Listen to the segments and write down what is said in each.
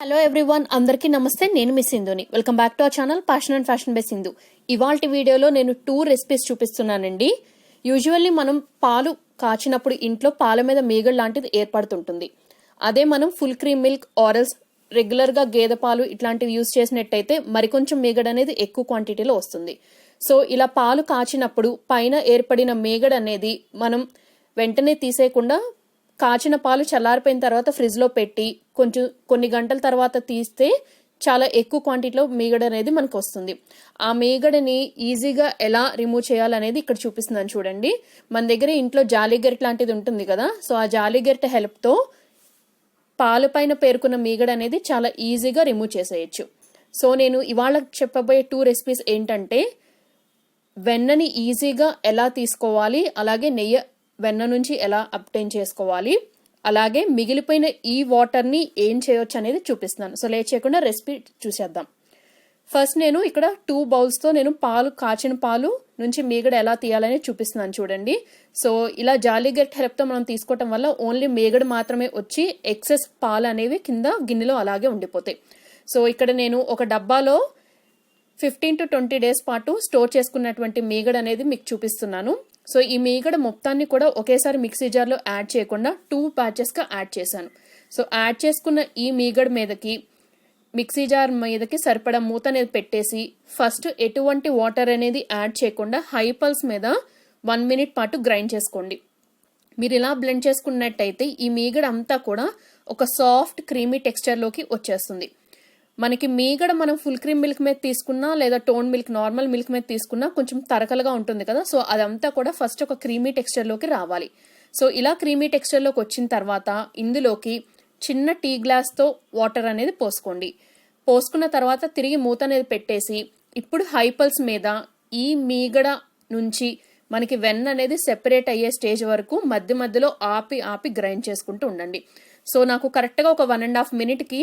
Hello everyone, అందరికీ నమస్తే. నేను మీ సింధుని. Welcome back to our channel passion and fashion by Sindhu. ఇవాల్టి వీడియోలో నేను 2 రెసిపీస్ చూపిస్తున్నానండి. యూజువల్లీ మనం పాలు కాచినప్పుడు ఇంట్లో పాల మీద మీగడ లాంటిది ఏర్పడుతుంటుంది. అదే మనం ఫుల్ క్రీమ్ మిల్క్ ఆరల్స్ రెగ్యులర్గా గేదె పాలు ఇట్లాంటివి యూజ్ చేసినట్టయితే మరికొంచెం మీగడ అనేది ఎక్కువ క్వాంటిటీలో వస్తుంది. సో ఇలా పాలు కాచినప్పుడు పైన ఏర్పడిన మీగడ అనేది మనం వెంటనే తీసేయకుండా కాచిన పాలు చల్లారిపోయిన తర్వాత ఫ్రిడ్జ్లో పెట్టి కొన్ని గంటల తర్వాత తీస్తే చాలా ఎక్కువ క్వాంటిటీలో మీగడ అనేది మనకు వస్తుంది. ఆ మీగడని ఈజీగా ఎలా రిమూవ్ చేయాలనేది ఇక్కడ చూపిస్తున్నాను చూడండి. మన దగ్గర ఇంట్లో జాలీ గరిటె లాంటిది ఉంటుంది కదా, సో ఆ జాలీ గరిటె హెల్ప్తో పాలు పైన పేరుకున్న మీగడ అనేది చాలా ఈజీగా రిమూవ్ చేసేయచ్చు. సో నేను ఇవాళ చెప్పబోయే 2 రెసిపీస్ ఏంటంటే వెన్నని ఈజీగా ఎలా తీసుకోవాలి, అలాగే నెయ్యి వెన్న నుంచి ఎలా అబ్టైన్ చేసుకోవాలి, అలాగే మిగిలిపోయిన ఈ వాటర్ని ఏం చేయొచ్చు అనేది చూపిస్తున్నాను. సో లేట్ చేయకుండా రెసిపీ చూసేద్దాం. ఫస్ట్ నేను ఇక్కడ 2 బౌల్స్తో నేను కాచిన పాలు నుంచి మీగడ ఎలా తీయాలని చూపిస్తున్నాను చూడండి. సో ఇలా జాలీ గరిటె హెల్ప్తో మనం తీసుకోవటం వల్ల ఓన్లీ మీగడ మాత్రమే వచ్చి ఎక్సెస్ పాలు అనేవి కింద గిన్నెలో అలాగే ఉండిపోతాయి. సో ఇక్కడ నేను ఒక డబ్బాలో 15 to 20 డేస్ పాటు స్టోర్ చేసుకున్నటువంటి మీగడ అనేది మీకు చూపిస్తున్నాను. సో ఈ మీగడ మొత్తాన్ని కూడా ఒకేసారి మిక్సీ జార్లో యాడ్ చేయకుండా 2 బ్యాచెస్గా యాడ్ చేశాను. సో యాడ్ చేసుకున్న ఈ మీగడ మీదకి మిక్సీ జార్ మీదకి సరిపడా మూత అనేది పెట్టేసి ఫస్ట్ ఎటువంటి వాటర్ అనేది యాడ్ చేయకుండా హై పల్స్ మీద 1 minute పాటు గ్రైండ్ చేసుకోండి. మీరు ఇలా బ్లెండ్ చేసుకున్నట్టయితే ఈ మీగడ అంతా కూడా ఒక సాఫ్ట్ క్రీమీ టెక్స్చర్లోకి వచ్చేస్తుంది. మనకి మీగడ మనం ఫుల్ క్రీమ్ మిల్క్ మీద తీసుకున్నా లేదా టోన్ మిల్క్ నార్మల్ మిల్క్ మీద తీసుకున్నా కొంచెం తరకలుగా ఉంటుంది కదా, సో అదంతా కూడా ఫస్ట్ ఒక క్రీమీ టెక్స్చర్లోకి రావాలి. సో ఇలా క్రీమీ టెక్స్చర్లోకి వచ్చిన తర్వాత ఇందులోకి చిన్న టీ గ్లాస్తో వాటర్ అనేది పోసుకోండి. పోసుకున్న తర్వాత తిరిగి మూత అనేది పెట్టేసి ఇప్పుడు హై పల్స్ మీద ఈ మీగడ నుంచి మనకి వెన్న అనేది సెపరేట్ అయ్యే స్టేజ్ వరకు మధ్య మధ్యలో ఆపి గ్రైండ్ చేసుకుంటూ ఉండండి. సో నాకు కరెక్ట్గా ఒక 1.5 minute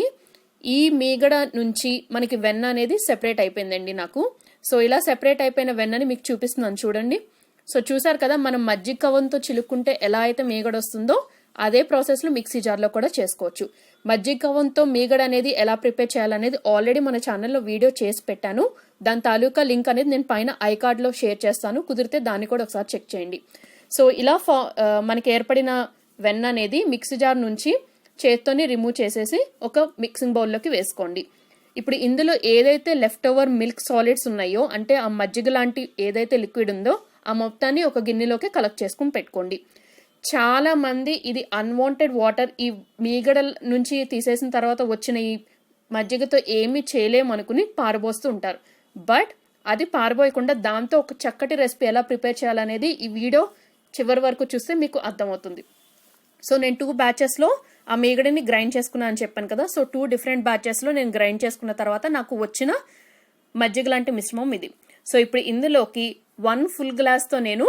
ఈ మీగడ నుంచి మనకి వెన్న అనేది సెపరేట్ అయిపోయిందండి నాకు. సో ఇలా సెపరేట్ అయిపోయిన వెన్నని మీకు చూపిస్తున్నాను చూడండి. సో చూసారు కదా, మనం మజ్జిగ కవంతో చిలుక్కుంటే ఎలా అయితే మీగడ వస్తుందో అదే ప్రాసెస్లో మిక్సీ జార్లో కూడా చేసుకోవచ్చు. మజ్జిగ కవంతో మీగడ అనేది ఎలా ప్రిపేర్ చేయాలనేది ఆల్రెడీ మన ఛానల్లో వీడియో చేసి పెట్టాను. దాని తాలూకా లింక్ అనేది నేను పైన ఐకార్డ్లో షేర్ చేస్తాను, కుదిరితే దాన్ని కూడా ఒకసారి చెక్ చేయండి. సో ఇలా మనకి ఏర్పడిన వెన్న అనేది మిక్సీ జార్ నుంచి చేత్తోని రిమూవ్ చేసేసి ఒక మిక్సింగ్ బౌల్లోకి వేసుకోండి. ఇప్పుడు ఇందులో ఏదైతే లెఫ్ట్ ఓవర్ మిల్క్ సాలిడ్స్ ఉన్నాయో, అంటే ఆ మజ్జిగ లాంటి ఏదైతే లిక్విడ్ ఉందో ఆ మొత్తాన్ని ఒక గిన్నెలోకి కలెక్ట్ చేసుకుని పెట్టుకోండి. చాలా మంది ఇది అన్వాంటెడ్ వాటర్ ఈ మీగడ నుంచి తీసేసిన తర్వాత వచ్చిన ఈ మజ్జిగతో ఏమీ చేయలేమనుకుని పారబోస్తూ ఉంటారు. బట్ అది పారబోయకుండా దాంతో ఒక చక్కటి రెసిపీ ఎలా ప్రిపేర్ చేయాలనేది ఈ వీడియో చివరి వరకు చూస్తే మీకు అర్థమవుతుంది. సో నేను 2 బ్యాచెస్లో ఆ మీగడని గ్రైండ్ చేసుకున్నా అని చెప్పాను కదా. సో 2 different బ్యాచెస్లో నేను గ్రైండ్ చేసుకున్న తర్వాత నాకు వచ్చిన మజ్జిగ లాంటి మిశ్రమం ఇది. సో ఇప్పుడు ఇందులోకి 1 full గ్లాస్తో నేను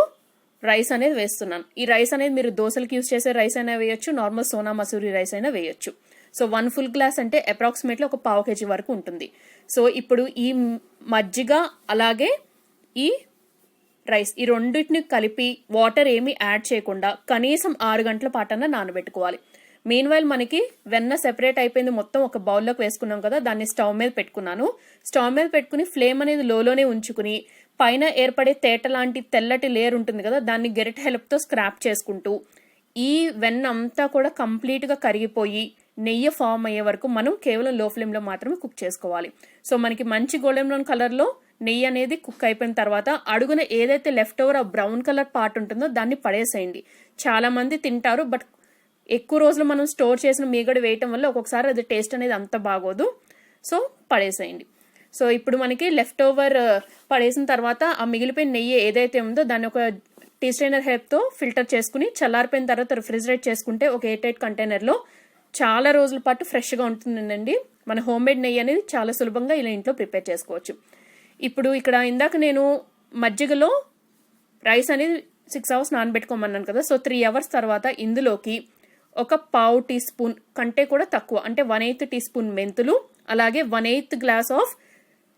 రైస్ అనేది వేస్తున్నాను. ఈ రైస్ అనేది మీరు దోశలకి యూజ్ చేసే రైస్ అయినా వేయొచ్చు, నార్మల్ సోనా మసూరి రైస్ అయినా వేయొచ్చు. సో 1 full గ్లాస్ అంటే అప్రాక్సిమేట్లీ ఒక 1/2 kg వరకు ఉంటుంది. సో ఇప్పుడు ఈ మజ్జిగ అలాగే ఈ రైస్ ఈ రెండింటిని కలిపి వాటర్ ఏమీ యాడ్ చేయకుండా కనీసం 6 గంటల పాటన్నా నానబెట్టుకోవాలి. మెయిన్ వైల్ మనకి వెన్న సెపరేట్ అయిపోయింది, మొత్తం ఒక బౌల్లోకి వేసుకున్నాం కదా, దాన్ని స్టవ్ మీద పెట్టుకున్నాను. స్టవ్ మీద పెట్టుకుని ఫ్లేమ్ అనేది లోలోనే ఉంచుకుని పైన ఏర్పడే తేట లాంటి తెల్లటి లేయర్ ఉంటుంది కదా, దాన్ని గరిటె హెల్ప్తో స్క్రాప్ చేసుకుంటూ ఈ వెన్న అంతా కూడా కంప్లీట్గా కరిగిపోయి నెయ్యి ఫామ్ అయ్యే వరకు మనం కేవలం లో ఫ్లేమ్లో మాత్రమే కుక్ చేసుకోవాలి. సో మనకి మంచి గోల్డెన్ బ్రౌన్ కలర్లో నెయ్యి అనేది కుక్ అయిపోయిన తర్వాత అడుగున ఏదైతే లెఫ్ట్ ఓవర్ ఆ బ్రౌన్ కలర్ పార్ట్ ఉంటుందో దాన్ని పడేసేయండి. చాలా మంది తింటారు, బట్ ఎక్కువ రోజులు మనం స్టోర్ చేసిన మీగడ వేయటం వల్ల ఒక్కొక్కసారి అది టేస్ట్ అనేది అంత బాగోదు. సో పడేసేయండి. సో ఇప్పుడు మనకి లెఫ్ట్ ఓవర్ పడేసిన తర్వాత ఆ మిగిలిపోయిన నెయ్యి ఏదైతే ఉందో దాన్ని ఒక టీ స్ట్రైనర్ హెల్ప్తో ఫిల్టర్ చేసుకుని చల్లారిపోయిన తర్వాత రిఫ్రిజిరేట్ చేసుకుంటే ఒక 8 కంటైనర్లో చాలా రోజుల పాటు ఫ్రెష్గా ఉంటుందండి. మన హోమ్మేడ్ నెయ్యి అనేది చాలా సులభంగా ఇలా ఇంట్లో ప్రిపేర్ చేసుకోవచ్చు. ఇప్పుడు ఇక్కడ ఇందాక నేను మజ్జిగలో రైస్ అనేది 6 hours నానబెట్టుకోమన్నాను కదా. సో 3 hours తర్వాత ఇందులోకి ఒక 1/2 teaspoon కంటే కూడా తక్కువ అంటే 1/8 teaspoon మెంతులు, అలాగే 1/8 glass ఆఫ్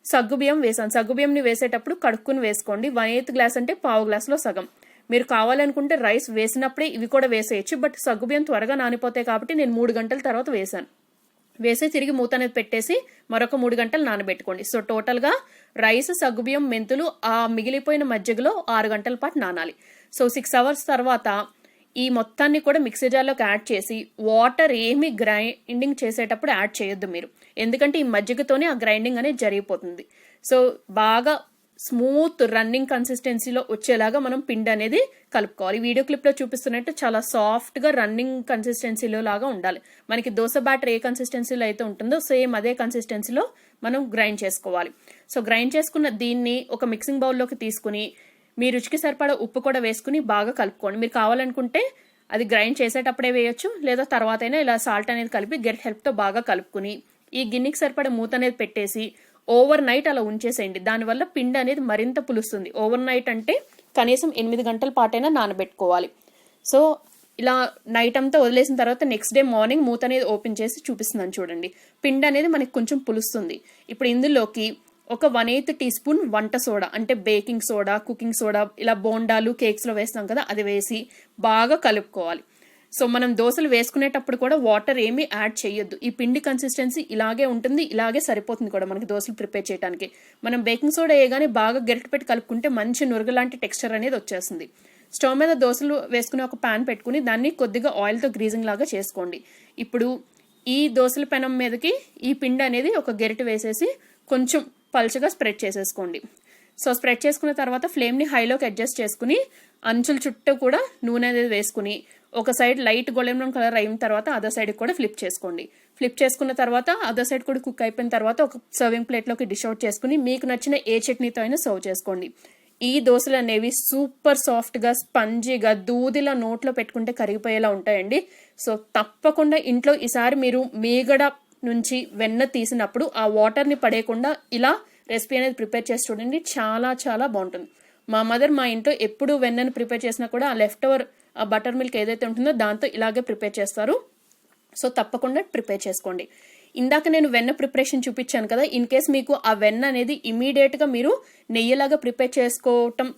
సగ్గుబియ్యం వేసాను. సగ్గుబియ్యంని వేసేటప్పుడు కడుక్కుని వేసుకోండి. 1/8 glass అంటే 1/2 glassలో సగం. మీరు కావాలనుకుంటే రైస్ వేసినప్పుడే ఇవి కూడా వేసేయచ్చు, బట్ సగ్గుబియ్యం త్వరగా నానిపోతాయి కాబట్టి నేను 3 గంటల తర్వాత వేసాను. వేసి తిరిగి మూత అనేది పెట్టేసి మరొక 3 గంటలు నానబెట్టుకోండి. సో టోటల్గా రైస్, సగ్గుబియ్యం, మెంతులు ఆ మిగిలిపోయిన మజ్జిగలో 6 గంటల పాటు నానాలి. సో 6 అవర్స్ తర్వాత ఈ మొత్తాన్ని కూడా మిక్సీ జార్లోకి యాడ్ చేసి వాటర్ ఏమి గ్రైండింగ్ చేసేటప్పుడు యాడ్ చేయొద్దు మీరు, ఎందుకంటే ఈ మజ్జిగతోనే ఆ గ్రైండింగ్ అనేది జరిగిపోతుంది. సో బాగా స్మూత్ రన్నింగ్ కన్సిస్టెన్సీలో వచ్చేలాగా మనం పిండి అనేది కలుపుకోవాలి. వీడియో క్లిప్లో చూపిస్తున్నట్టు చాలా సాఫ్ట్గా రన్నింగ్ కన్సిస్టెన్సీలో లాగా ఉండాలి. మనకి దోశ బ్యాటర్ ఏ కన్సిస్టెన్సీలో అయితే ఉంటుందో సేమ్ అదే కన్సిస్టెన్సీలో మనం గ్రైండ్ చేసుకోవాలి. సో గ్రైండ్ చేసుకున్న దీన్ని ఒక మిక్సింగ్ బౌల్లోకి తీసుకుని మీ రుచికి సరిపడా ఉప్పు కూడా వేసుకుని బాగా కలుపుకోండి. మీరు కావాలనుకుంటే అది గ్రైండ్ చేసేటప్పుడే వేయొచ్చు, లేదా తర్వాత అయినా ఇలా సాల్ట్ అనేది కలిపి గెట్ హెల్ప్తో బాగా కలుపుకుని ఈ గిన్నెకి సరిపడా మూత అనేది పెట్టేసి ఓవర్ నైట్ అలా ఉంచేసేయండి. దానివల్ల పిండి అనేది మరింత పులుస్తుంది. ఓవర్ నైట్ అంటే కనీసం 8 గంటల పాటైనా నానబెట్టుకోవాలి. సో ఇలా నైట్ అంతా వదిలేసిన తర్వాత నెక్స్ట్ డే మార్నింగ్ మూత అనేది ఓపెన్ చేసి చూపిస్తున్నాను చూడండి. పిండి అనేది మనకి కొంచెం పులుస్తుంది. ఇప్పుడు ఇందులోకి ఒక 1/8 టీ స్పూన్ వంట సోడా, అంటే బేకింగ్ సోడా, కుకింగ్ సోడా, ఇలా బోండాలు, కేక్స్లో వేస్తాం కదా, అది వేసి బాగా కలుపుకోవాలి. సో మనం దోశలు వేసుకునేటప్పుడు కూడా వాటర్ ఏమీ యాడ్ చేయొద్దు. ఈ పిండి కన్సిస్టెన్సీ ఇలాగే ఉంటుంది, ఇలాగే సరిపోతుంది కూడా మనకి దోశలు ప్రిపేర్ చేయడానికి. మనం బేకింగ్ సోడా వేయగానే బాగా గరిటె పెట్టి కలుపుకుంటే మంచి నురగ లాంటి టెక్స్చర్ అనేది వచ్చేస్తుంది. స్టవ్ మీద దోశలు వేసుకుని ఒక ప్యాన్ పెట్టుకుని దాన్ని కొద్దిగా ఆయిల్తో గ్రీజింగ్ లాగా చేసుకోండి. ఇప్పుడు ఈ దోశల పెనం మీదకి ఈ పిండి అనేది ఒక గరిటె వేసేసి కొంచెం పల్చగా స్ప్రెడ్ చేసేసుకోండి. సో స్ప్రెడ్ చేసుకున్న తర్వాత ఫ్లేమ్ని హైలోకి అడ్జస్ట్ చేసుకుని అంచుల చుట్టూ కూడా నూనె అనేది వేసుకుని ఒక side light golden brown colour అయిన తర్వాత అదర్ సైడ్ కూడా ఫ్లిప్ చేసుకోండి. ఫ్లిప్ చేసుకున్న తర్వాత అదర్ సైడ్ కూడా కుక్ అయిపోయిన తర్వాత ఒక సర్వింగ్ ప్లేట్లోకి డిష్ అవుట్ చేసుకుని మీకు నచ్చిన ఏ చట్నీతో అయినా సర్వ్ చేసుకోండి. ఈ దోశలు అనేవి సూపర్ సాఫ్ట్గా, స్పంజీగా, దూదిలా నోట్లో పెట్టుకుంటే కరిగిపోయేలా ఉంటాయండి. సో తప్పకుండా ఇంట్లో ఈసారి మీరు మీగడ నుంచి వెన్న తీసినప్పుడు ఆ వాటర్ని పడేయకుండా ఇలా రెసిపీ అనేది ప్రిపేర్ చేసి చూడండి. చాలా చాలా బాగుంటుంది. మా మదర్ మా ఇంట్లో ఎప్పుడు వెన్నను ప్రిపేర్ చేసినా కూడా ఆ లెఫ్ట్ ఓవర్ ఆ బటర్ మిల్క్ ఏదైతే ఉంటుందో దాంతో ఇలాగే ప్రిపేర్ చేస్తారు. సో తప్పకుండా ప్రిపేర్ చేసుకోండి. ఇందాక నేను వెన్న ప్రిపరేషన్ చూపించాను కదా, ఇన్ కేస్ మీకు ఆ వెన్న అనేది ఇమీడియట్గా మీరు నెయ్యిలాగా ప్రిపేర్ చేసుకోవటం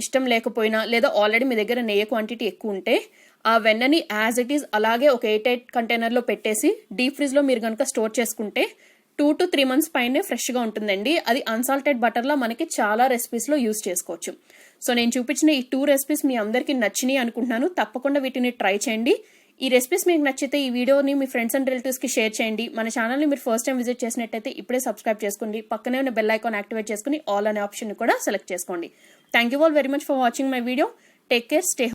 ఇష్టం లేకపోయినా, లేదా ఆల్రెడీ మీ దగ్గర నెయ్యి క్వాంటిటీ ఎక్కువ ఉంటే ఆ వెన్నని యాజ్ ఇట్ ఈజ్ అలాగే ఒక 8 కంటైనర్లో పెట్టేసి డీప్ ఫ్రిడ్జ్లో మీరు కనుక స్టోర్ చేసుకుంటే 2 to 3 months పైనే ఫ్రెష్గా ఉంటుందండి. అది అన్సాల్టెడ్ బటర్లో మనకి చాలా రెసిపీస్లో యూజ్ చేసుకోవచ్చు. సో నేను చూపించిన ఈ 2 రెసిపీస్ మీ అందరికీ నచ్చినాయి అనుకుంటున్నాను. తప్పకుండా వీటిని ట్రై చేయండి. ఈ రెసిపీస్ మీకు నచ్చితే ఈ వీడియోని మీ ఫ్రెండ్స్ అండ్ రిలేటివ్స్కి షేర్ చేయండి. మన ఛానల్ని మీరు ఫస్ట్ టైం విజిట్ చేసినట్టయితే ఇప్పుడే సబ్స్క్రైబ్ చేసుకోండి. పక్కనే ఉన్న బెల్ ఐకాన్ యాక్టివేట్ చేసుకుని ఆల్ అనే ఆప్షన్ కూడా సెలెక్ట్ చేసుకోండి. Thank you all very much for watching my video. Take care, stay